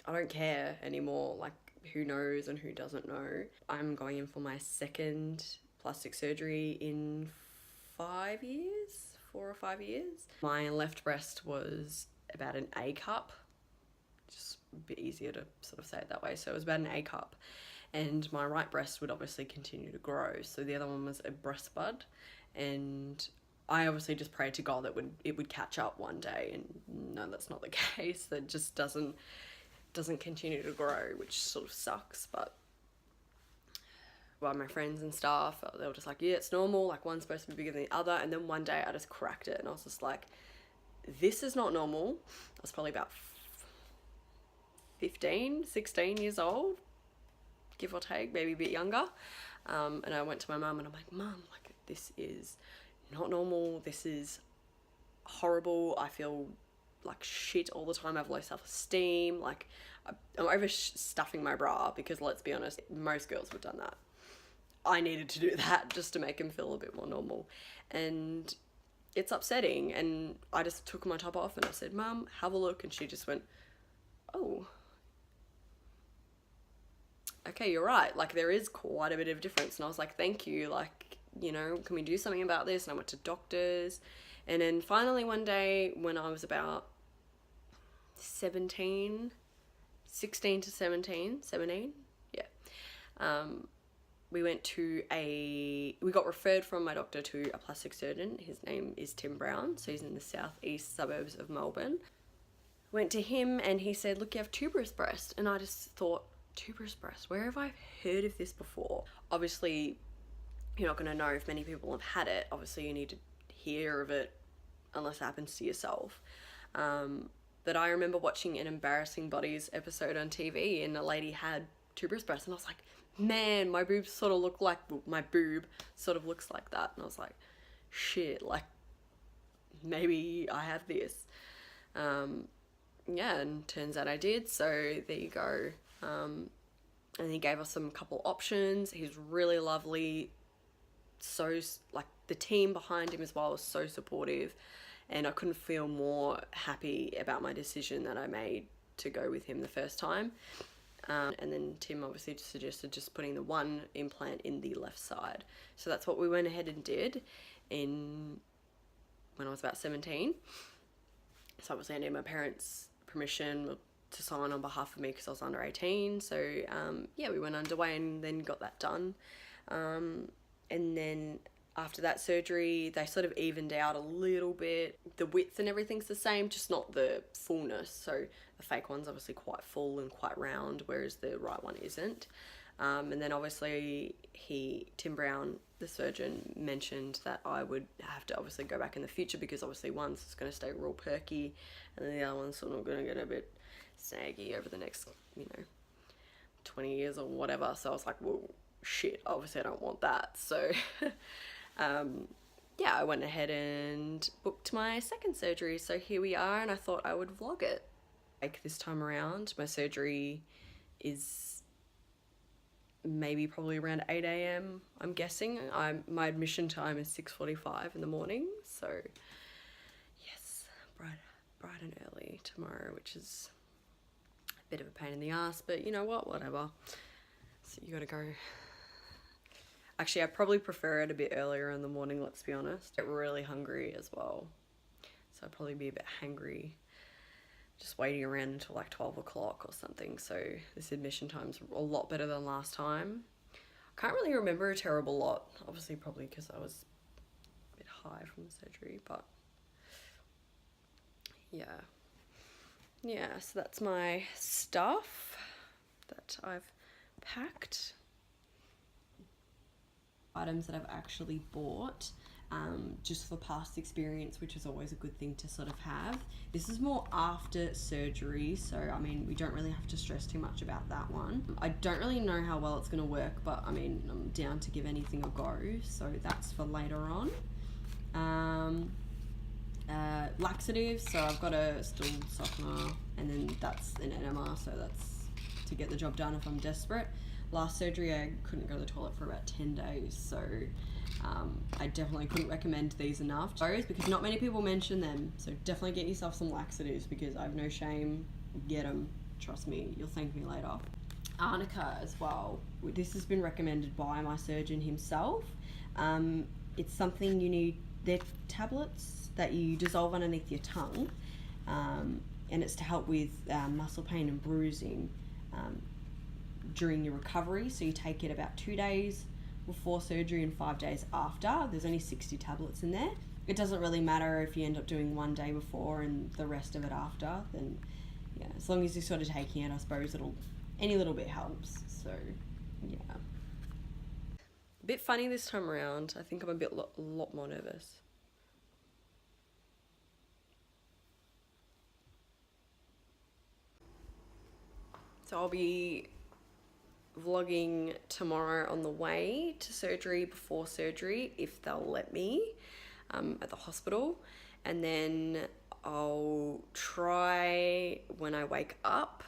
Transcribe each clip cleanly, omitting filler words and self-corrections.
I don't care anymore, like who knows and who doesn't know. I'm going in for my second plastic surgery in 5 years, 4 or 5 years. My left breast was about an A cup, just a bit easier to sort of say it that way. So it was about an A cup, and my right breast would obviously continue to grow. So the other one was a breast bud, and I obviously just prayed to God that it would catch up one day, and no, that's not the case. That just doesn't continue to grow, which sort of sucks. But by my friends and stuff, they were just like, yeah, it's normal, like one's supposed to be bigger than the other. And then one day I just cracked it, and I was just like, this is not normal. I was probably about 15, 16 years old, give or take, maybe a bit younger. And I went to my mum and I'm like, Mum, like this is not normal. This is horrible. I feel like shit all the time. I have low self-esteem. Like I'm overstuffing my bra, because let's be honest, most girls would have done that. I needed to do that just to make him feel a bit more normal. And it's upsetting. And I just took my top off and I said, Mum, have a look. And she just went, oh, okay, you're right. Like there is quite a bit of difference. And I was like, thank you. Like, you know, can we do something about this? And I went to doctors. And then finally one day when I was about 17, yeah. We got referred from my doctor to a plastic surgeon. His name is Tim Brown. So he's in the southeast suburbs of Melbourne. Went to him and he said, look, you have tuberous breast. And I just thought, tuberous breast, where have I heard of this before? Obviously, you're not going to know if many people have had it. Obviously, you need to hear of it unless it happens to yourself. But I remember watching an Embarrassing Bodies episode on TV, and a lady had tuberous breast, and I was like, man, my boobs sort of look like, my boob sort of looks like that. And I was like, shit, like maybe I have this. Yeah, and turns out I did. So there you go. And he gave us some couple options. He's really lovely. So like the team behind him as well was so supportive, and I couldn't feel more happy about my decision that I made to go with him the first time. And then Tim obviously just suggested just putting the one implant in the left side. So that's what we went ahead and did when I was about 17. So obviously I need my parents' permission to sign on behalf of me because I was under 18. So yeah, we went underway and then got that done. And then after that surgery, they sort of evened out a little bit. The width and everything's the same, just not the fullness. So the fake one's obviously quite full and quite round, whereas the right one isn't. And then obviously Tim Brown, the surgeon, mentioned that I would have to obviously go back in the future, because obviously one's just going to stay real perky and then the other one's sort of going to get a bit saggy over the next, 20 years or whatever. So I was like, well, shit, obviously I don't want that. So yeah, I went ahead and booked my second surgery. So here we are, and I thought I would vlog it. Like this time around, my surgery is probably around 8 a.m. I'm guessing. My admission time is 6:45 in the morning. So yes, bright and early tomorrow, which is a bit of a pain in the ass, but you know what, whatever. So you gotta go. Actually, I probably prefer it a bit earlier in the morning, let's be honest. I get really hungry as well, so I'd probably be a bit hangry just waiting around until like 12 o'clock or something. So this admission time's a lot better than last time. I can't really remember a terrible lot, obviously probably because I was a bit high from the surgery, but yeah, so that's my stuff that I've packed. Items that I've actually bought just for past experience, which is always a good thing to sort of have. This is more after surgery, so I mean we don't really have to stress too much about that one. I don't really know how well it's going to work, but I mean I'm down to give anything a go, so that's for later on. Laxatives, so I've got a stool softener, and then that's an enema, so that's to get the job done if I'm desperate. Last surgery I couldn't go to the toilet for about 10 days, so I definitely couldn't recommend these enough, because not many people mention them. So definitely get yourself some laxatives, because I have no shame, get them. Trust me, you'll thank me later. Arnica as well. This has been recommended by my surgeon himself. It's something you need. They're tablets that you dissolve underneath your tongue, and it's to help with muscle pain and bruising during your recovery. So you take it about 2 days before surgery and 5 days after. There's only 60 tablets in there. It doesn't really matter if you end up doing 1 day before and the rest of it after. Then, yeah, as long as you're sort of taking it, I suppose any little bit helps. So, yeah. A bit funny this time around. I think I'm a lot more nervous. So I'll be vlogging tomorrow on the way to surgery, before surgery, if they'll let me, at the hospital. And then I'll try when I wake up.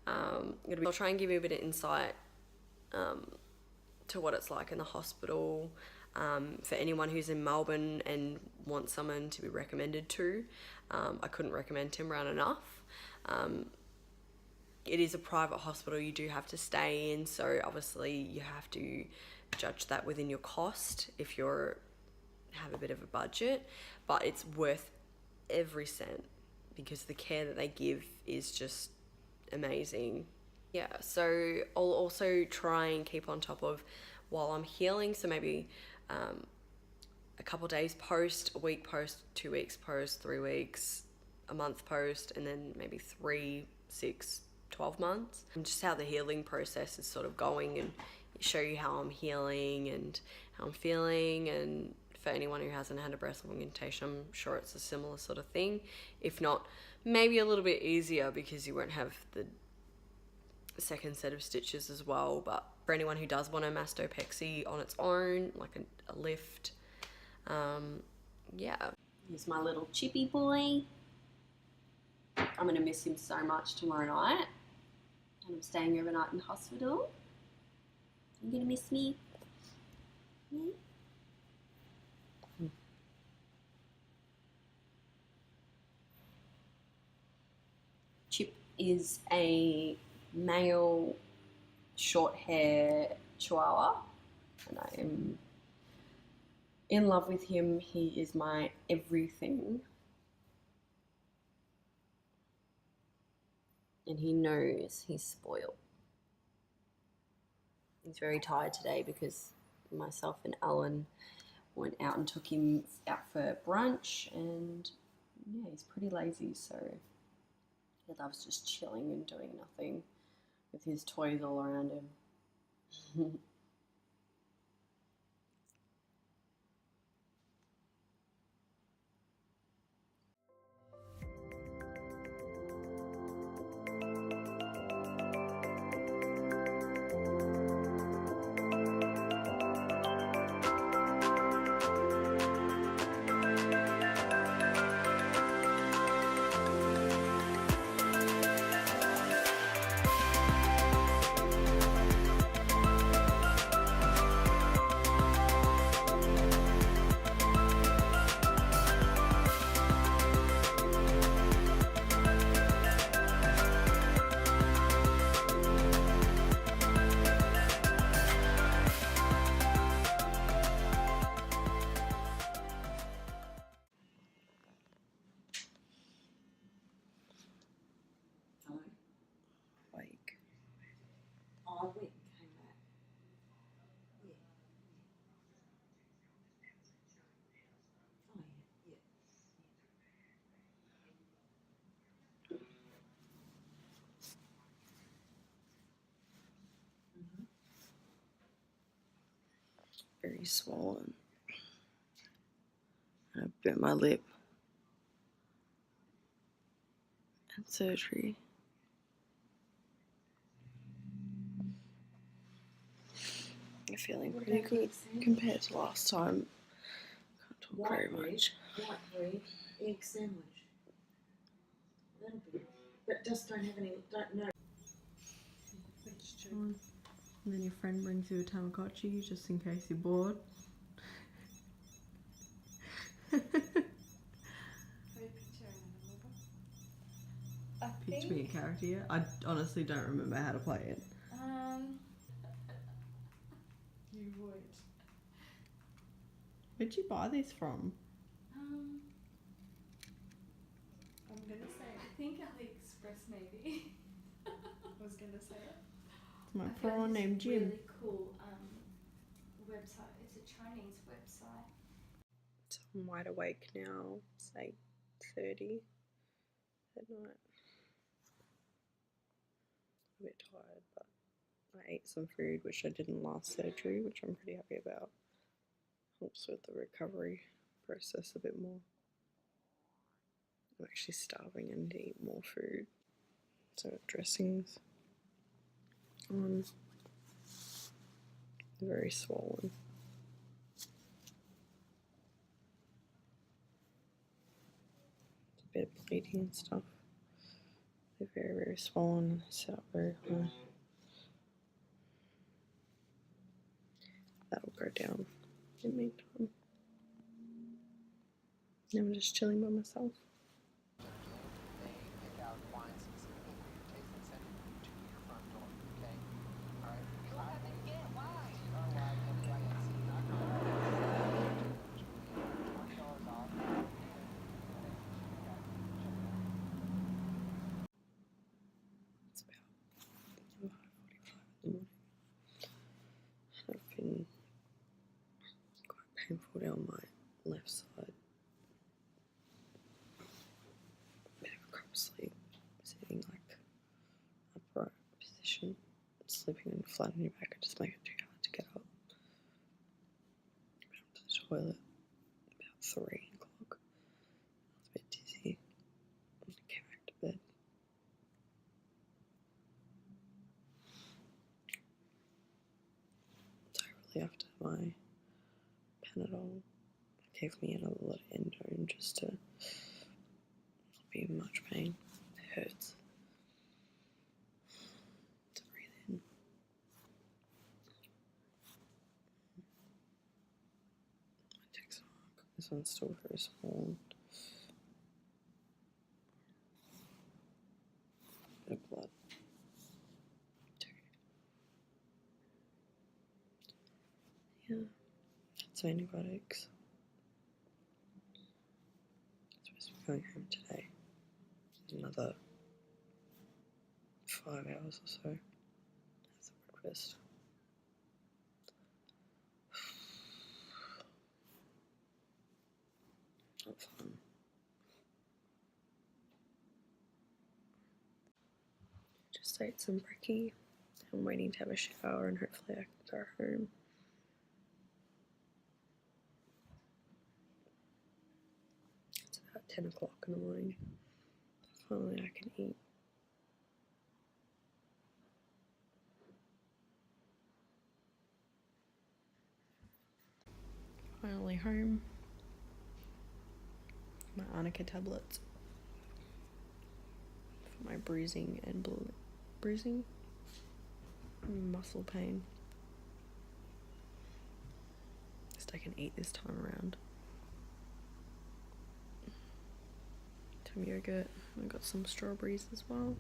I'll try and give you a bit of insight to what it's like in the hospital, for anyone who's in Melbourne and wants someone to be recommended to. I couldn't recommend Tuberous enough. It is a private hospital you do have to stay in, so obviously you have to judge that within your cost if you have a bit of a budget, but it's worth every cent because the care that they give is just amazing. Yeah, so I'll also try and keep on top of while I'm healing, so maybe a couple days post, a week post, 2 weeks post, 3 weeks, a month post, and then maybe 3, 6, 12 months. And just how the healing process is sort of going, and show you how I'm healing and how I'm feeling. And for anyone who hasn't had a breast augmentation, I'm sure it's a similar sort of thing. If not, maybe a little bit easier because you won't have the second set of stitches as well. But for anyone who does want a mastopexy on its own, like a lift, yeah. Here's my little chippy boy. I'm gonna miss him so much tomorrow night. And I'm staying overnight in hospital. You gonna miss me? Yeah. Chip is a male short hair chihuahua, and I am in love with him. He is my everything. And he knows he's spoiled. He's very tired today because myself and Alan went out and took him out for brunch, and yeah, he's pretty lazy, so he loves just chilling and doing nothing with his toys all around him. Very swollen. I bit my lip. And surgery. I'm feeling pretty good compared to last time. Can't talk very much. White bread, egg sandwich. That'll be it. But just don't have any, don't know. And then your friend brings you a Tamagotchi just in case you're bored. Pitch me a carrot. character yet? I honestly don't remember how to play it. You would. Where'd you buy this from? I'm gonna say I think AliExpress maybe. I was gonna say it. It's my I feel prawn like named it's a Jim. really cool website. It's a Chinese website. So I'm wide awake now. It's 8:30 at night. I'm a bit tired, but I ate some food which I did in last surgery, which I'm pretty happy about. Helps with the recovery process a bit more. I'm actually starving and to eat more food. So dressings on, very swollen. A bit of bleeding and stuff. They're very, very swollen. Set up very high. That'll go down in the meantime. And I'm just chilling by myself. It's about 5:45 in the morning. I've been quite painful down my left side. Bit of a crop sleep, sitting like upright position, sleeping on flat on your back. It just makes it too hard to get up. Went up to the toilet about 3 o'clock. I was a bit dizzy. I came back to bed. So really after my Panadol, gave me another lot of endone just to not be in much pain. It hurts to breathe in. My text mark. This one's still very small. Bit of blood. Yeah, that's antibiotics. I'm supposed to be going home today. Another 5 hours or so. That's breakfast. Not fun. Just ate some brekkie. I'm waiting to have a shower and hopefully I can go home. It's about 10 o'clock in the morning. Finally I can eat. Finally home. My Arnica tablets for my bruising and muscle pain. Just I can eat this time around. Some yogurt. I got some strawberries as well.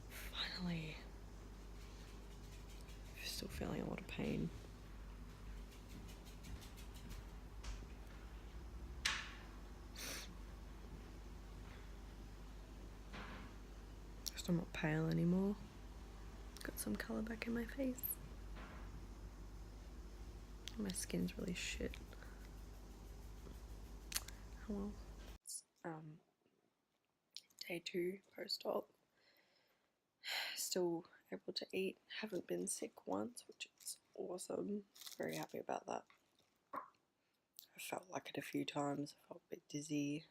Finally. Still feeling a lot of pain. Just I'm not pale anymore. Got some colour back in my face. My skin's really shit. Oh well. Day 2 post-op. Still able to eat. Haven't been sick once, which is awesome. Very happy about that. I felt like it a few times. I felt a bit dizzy.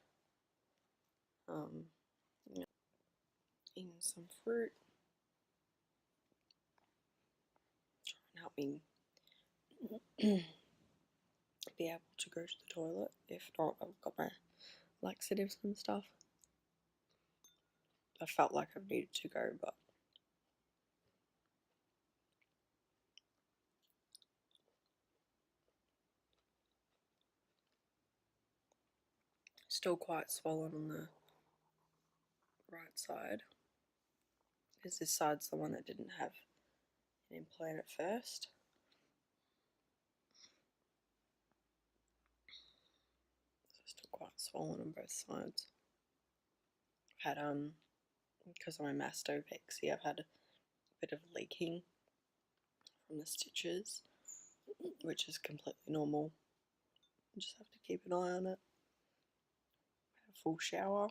Yeah. Eating some fruit. Try and help me be able to go to the toilet. If not, I've got my laxatives and stuff. I felt like I needed to go, but still quite swollen on the right side, because this side's the one that didn't have an implant at first. It's still quite swollen on both sides. I've had because of my Mastopexy, I've had a bit of leaking from the stitches, which is completely normal. You just have to keep an eye on it. Had a full shower.